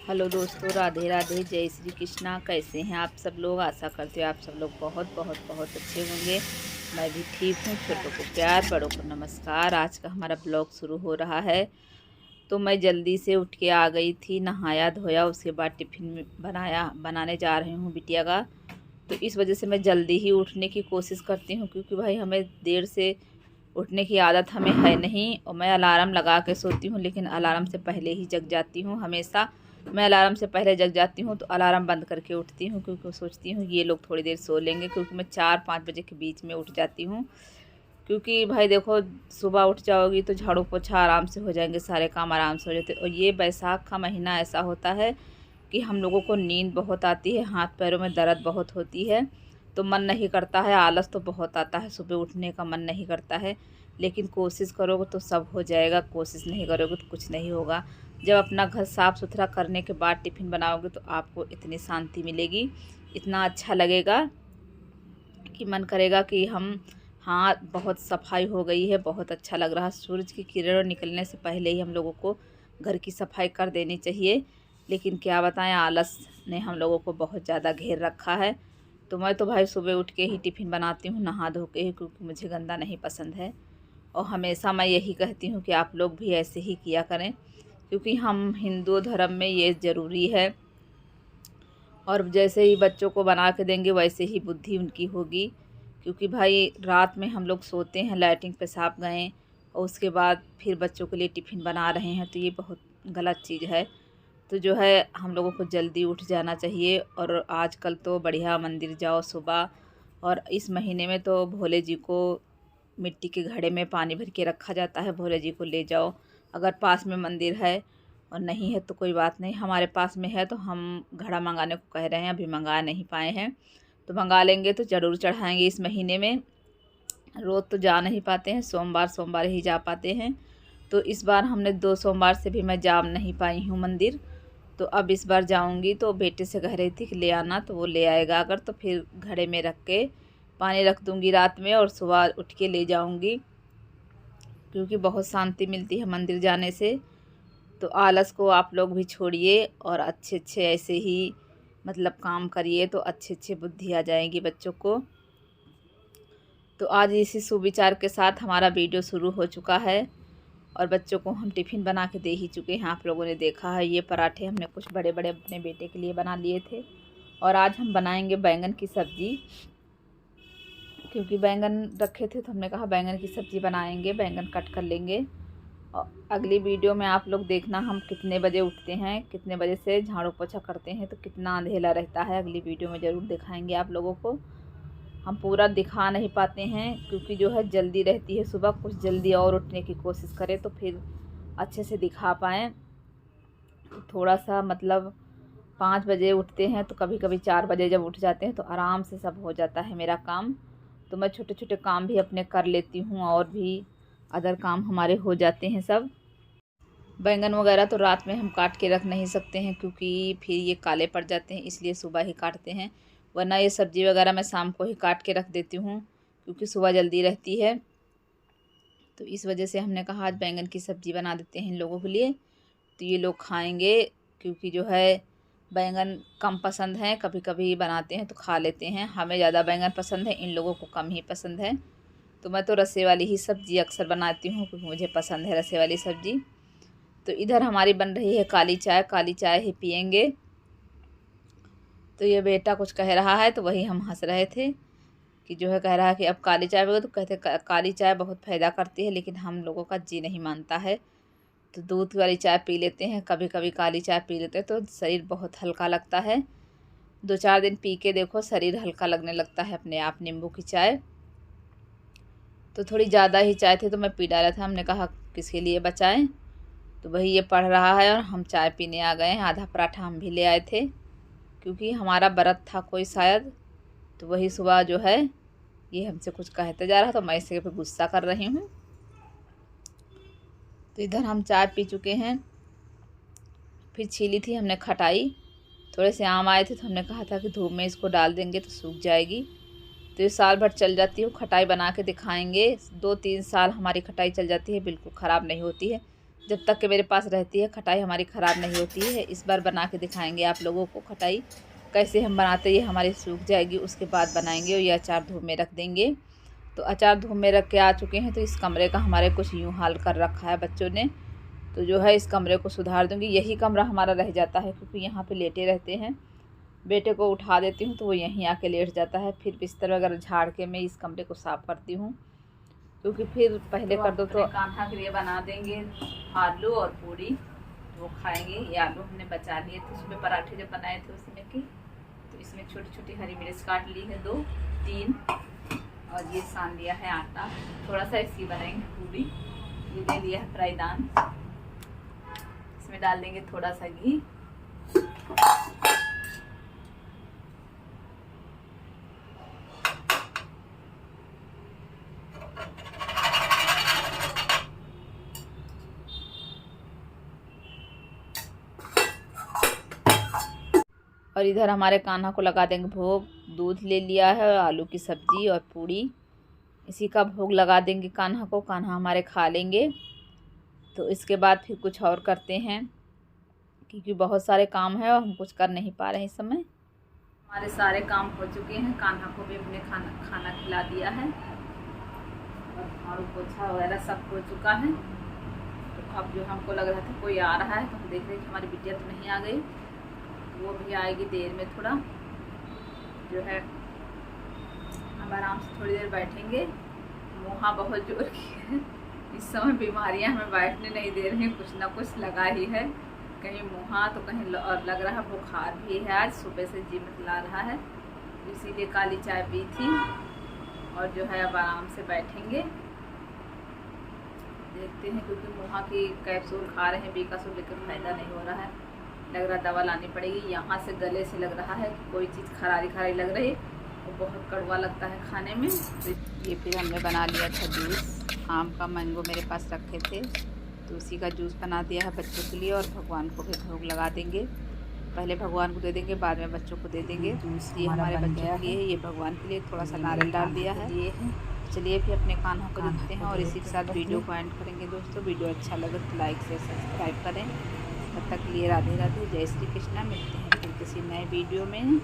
Hello दोस्तों, राधे राधे, जय श्री कृष्णा। कैसे हैं आप सब लोग? आशा करते हो आप सब लोग बहुत बहुत बहुत अच्छे होंगे। मैं भी ठीक हूँ। छोटों को प्यार, बड़ों को नमस्कार। आज का हमारा ब्लॉग शुरू हो रहा है। तो मैं जल्दी से उठ के आ गई थी, नहाया धोया, उसके बाद टिफ़िन बनाने जा रही हूँ बिटिया का। तो इस वजह से मैं जल्दी ही उठने की कोशिश करती हूँ, क्योंकि भाई हमें देर से उठने की आदत हमें है नहीं। और मैं अलार्म लगा के सोती हूँ, लेकिन अलार्म से पहले ही जग जाती हूँ। हमेशा मैं अलार्म से पहले जग जाती हूँ, तो अलार्म बंद करके उठती हूँ, क्योंकि सोचती हूँ ये लोग थोड़ी देर सो लेंगे। क्योंकि मैं 4-5 बजे के बीच में उठ जाती हूँ। क्योंकि भाई देखो, सुबह उठ जाओगी तो झाड़ू पोछा आराम से हो जाएंगे, सारे काम आराम से हो जाते। और ये बैसाख का महीना ऐसा होता है कि हम लोगों को नींद बहुत आती है, हाथ पैरों में दर्द बहुत होती है, तो मन नहीं करता है, आलस तो बहुत आता है, सुबह उठने का मन नहीं करता है। लेकिन कोशिश करोगे तो सब हो जाएगा, कोशिश नहीं करोगे तो कुछ नहीं होगा। जब अपना घर साफ़ सुथरा करने के बाद टिफ़िन बनाओगे तो आपको इतनी शांति मिलेगी, इतना अच्छा लगेगा कि मन करेगा कि हम, हाँ, बहुत सफाई हो गई है, बहुत अच्छा लग रहा है। सूरज की किरणों निकलने से पहले ही हम लोगों को घर की सफाई कर देनी चाहिए। लेकिन क्या बताएं, आलस ने हम लोगों को बहुत ज़्यादा घेर रखा है। तो मैं तो भाई सुबह उठ के ही टिफ़िन बनाती हूँ, नहा धो के ही, क्योंकि मुझे गंदा नहीं पसंद है। और हमेशा मैं यही कहती हूँ कि आप लोग भी ऐसे ही किया करें, क्योंकि हम हिंदू धर्म में ये ज़रूरी है। और जैसे ही बच्चों को बना के देंगे वैसे ही बुद्धि उनकी होगी। क्योंकि भाई रात में हम लोग सोते हैं, लैट्रिन पेशाब गए और उसके बाद फिर बच्चों के लिए टिफ़िन बना रहे हैं, तो ये बहुत गलत चीज़ है। तो जो है हम लोगों को जल्दी उठ जाना चाहिए। और आजकल तो बढ़िया मंदिर जाओ सुबह। और इस महीने में तो भोले जी को मिट्टी के घड़े में पानी भर के रखा जाता है, भोले जी को ले जाओ। अगर पास में मंदिर है और नहीं है तो कोई बात नहीं, हमारे पास में है तो हम घड़ा मंगाने को कह रहे हैं, अभी मंगा नहीं पाए हैं। तो मंगा लेंगे तो ज़रूर चढ़ाएंगे इस महीने में। रोज़ तो जा नहीं पाते हैं, सोमवार सोमवार ही जा पाते हैं। तो इस बार हमने 2 सोमवार से भी मैं जा नहीं पाई हूँ मंदिर। तो अब इस बार जाऊंगी, तो बेटे से कह रही थी कि ले आना, तो वो ले आएगा। अगर तो फिर घड़े में रख के पानी रख दूंगी रात में और सुबह उठ के ले जाऊंगी, क्योंकि बहुत शांति मिलती है मंदिर जाने से। तो आलस को आप लोग भी छोड़िए और अच्छे अच्छे ऐसे ही मतलब काम करिए, तो अच्छे अच्छे बुद्धि आ जाएगी बच्चों को। तो आज इसी सुविचार के साथ हमारा वीडियो शुरू हो चुका है। और बच्चों को हम टिफ़िन बना के दे ही चुके हैं, आप लोगों ने देखा है। ये पराठे हमने कुछ बड़े बड़े अपने बेटे के लिए बना लिए थे। और आज हम बनाएंगे बैंगन की सब्ज़ी, क्योंकि बैंगन रखे थे तो हमने कहा बैंगन की सब्ज़ी बनाएंगे, बैंगन कट कर लेंगे। और अगली वीडियो में आप लोग देखना हम कितने बजे उठते हैं, कितने बजे से झाड़ू पोछा करते हैं, तो कितना अंधेला रहता है। अगली वीडियो में ज़रूर दिखाएंगे आप लोगों को। हम पूरा दिखा नहीं पाते हैं, क्योंकि जो है जल्दी रहती है सुबह, कुछ जल्दी और उठने की कोशिश करें तो फिर अच्छे से दिखा पाएँ। तो थोड़ा सा मतलब 5 बजे उठते हैं, तो कभी कभी 4 बजे जब उठ जाते हैं तो आराम से सब हो जाता है मेरा काम। तो मैं छोटे छोटे काम भी अपने कर लेती हूँ, और भी अदर काम हमारे हो जाते हैं सब। बैंगन वगैरह तो रात में हम काट के रख नहीं सकते हैं, क्योंकि फिर ये काले पड़ जाते हैं, इसलिए सुबह ही काटते हैं। वरना ये सब्ज़ी वगैरह मैं शाम को ही काट के रख देती हूँ, क्योंकि सुबह जल्दी रहती है। तो इस वजह से हमने कहा आज बैंगन की सब्ज़ी बना देते हैं इन लोगों के लिए, तो ये लोग खाएंगे। क्योंकि जो है बैंगन कम पसंद है, कभी कभी बनाते हैं तो खा लेते हैं। हमें ज़्यादा बैंगन पसंद है, इन लोगों को कम ही पसंद है। तो मैं तो रसे वाली ही सब्ज़ी अक्सर बनाती हूँ, क्योंकि मुझे पसंद है रसे वाली सब्ज़ी। तो इधर हमारी बन रही है काली चाय, काली चाय ही पियेंगे। तो ये बेटा कुछ कह रहा है, तो वही हम हंस रहे थे कि जो है कह रहा है कि अब काली चाय पियो, तो कहते काली चाय बहुत फ़ायदा करती है, लेकिन हम लोगों का जी नहीं मानता है। तो दूध वाली चाय पी लेते हैं, कभी कभी काली चाय पी लेते हैं, तो शरीर बहुत हल्का लगता है। 2-4 दिन पी के देखो, शरीर हल्का लगने लगता है अपने आप नींबू की चाय। तो थोड़ी ज़्यादा ही चाय थी तो मैं पी डाला था, हमने कहा किसके लिए बचाएं। तो वही ये पढ़ रहा है और हम चाय पीने आ गए हैं। आधा पराठा हम भी ले आए थे, क्योंकि हमारा व्रत था कोई शायद। तो वही सुबह जो है ये हमसे कुछ कहते जा रहा, तो मैं इसके पे गुस्सा कर रही हूँ। तो इधर हम चाय पी चुके हैं। फिर छीली थी हमने खटाई, थोड़े से आम आए थे, तो हमने कहा था कि धूप में इसको डाल देंगे तो सूख जाएगी। तो ये साल भर चल जाती है, खटाई बना के दिखाएंगे। 2-3 साल हमारी खटाई चल जाती है, बिल्कुल ख़राब नहीं होती है। जब तक कि मेरे पास रहती है खटाई हमारी ख़राब नहीं होती है। इस बार बना के दिखाएंगे आप लोगों को खटाई कैसे हम बनाते हैं। ये हमारी सूख जाएगी उसके बाद बनाएंगे और ये अचार धूप में रख देंगे। तो अचार धूप में रख के आ चुके हैं। तो इस कमरे का हमारे कुछ यूँ हाल कर रखा है बच्चों ने। तो जो है इस कमरे को सुधार दूँगी। यही कमरा हमारा रह जाता है क्योंकि यहाँ पे लेटे रहते हैं। बेटे को उठा देती हूँ तो वो यहीं आके लेट जाता है। फिर बिस्तर वगैरह झाड़ के मैं इस कमरे को साफ़ करती हूँ क्योंकि फिर पहले कर दो तो कान्हा के लिए बना देंगे आलू और पूरी, वो खाएंगे। ये आलू हमने बचा लिए थे, उसमें पराठे जब बनाए थे उसमें की। तो इसमें छोटी छोटी हरी मिर्च काट ली है 2-3 और ये सान लिया है आटा। थोड़ा सा इसकी बनाएंगे पूरी। ये ले लिया है फ्राई दान, इसमें डाल देंगे थोड़ा सा घी। और इधर हमारे कान्हा को लगा देंगे भोग। दूध ले लिया है, आलू की सब्जी और पूड़ी, इसी का भोग लगा देंगे कान्हा को। कान्हा हमारे खा लेंगे। तो इसके बाद फिर कुछ और करते हैं क्योंकि बहुत सारे काम है और हम कुछ कर नहीं पा रहे हैं इस समय। हमारे सारे काम हो चुके हैं। कान्हा को भी अपने खाना खिला दिया है और झाड़ू पोछा वगैरह सब हो चुका है। तो अब जो हमको लग रहा था कोई आ रहा है तो हम देख रहे हैं कि हमारी बिटिया तो नहीं आ गई, वो भी आएगी देर में। थोड़ा जो है हम आराम से थोड़ी देर बैठेंगे। मुँहा बहुत जोर की है इस समय, बीमारियां हमें बैठने नहीं दे रही हैं, कुछ ना कुछ लगा ही है। कहीं मुँहा तो कहीं और लग रहा है। बुखार भी है, आज सुबह से जी मिला रहा है, इसीलिए काली चाय पी थी। और जो है अब आराम से बैठेंगे, देखते हैं क्योंकि मुँहा की कैप्सूल खा रहे हैं बीकासूल, लेकिन फ़ायदा नहीं हो रहा है। लग रहा दवा लानी पड़ेगी। यहाँ से गले से लग रहा है कि कोई चीज़ खरारी खरारी लग रही है, वो बहुत कड़वा लगता है खाने में। ये फिर हमने बना लिया था जूस, आम का मैंगो मेरे पास रखे थे तो उसी का जूस बना दिया है बच्चों के लिए। और भगवान को भी भोग लगा देंगे। पहले भगवान को दे देंगे, बाद में बच्चों को दे देंगे। जूस ये हमारे बच्चों के लिए, ये भगवान के लिए थोड़ा सा नारियल डाल दिया है। ये है। चलिए फिर अपने कान्हा को देखते हैं और इसी के साथ वीडियो को एंड करेंगे। दोस्तों वीडियो अच्छा लगे तो लाइक से सब्सक्राइब करें। तब तक लिए राधे राधे, जय श्री कृष्णा। मिलते हैं फिर किसी नए वीडियो में।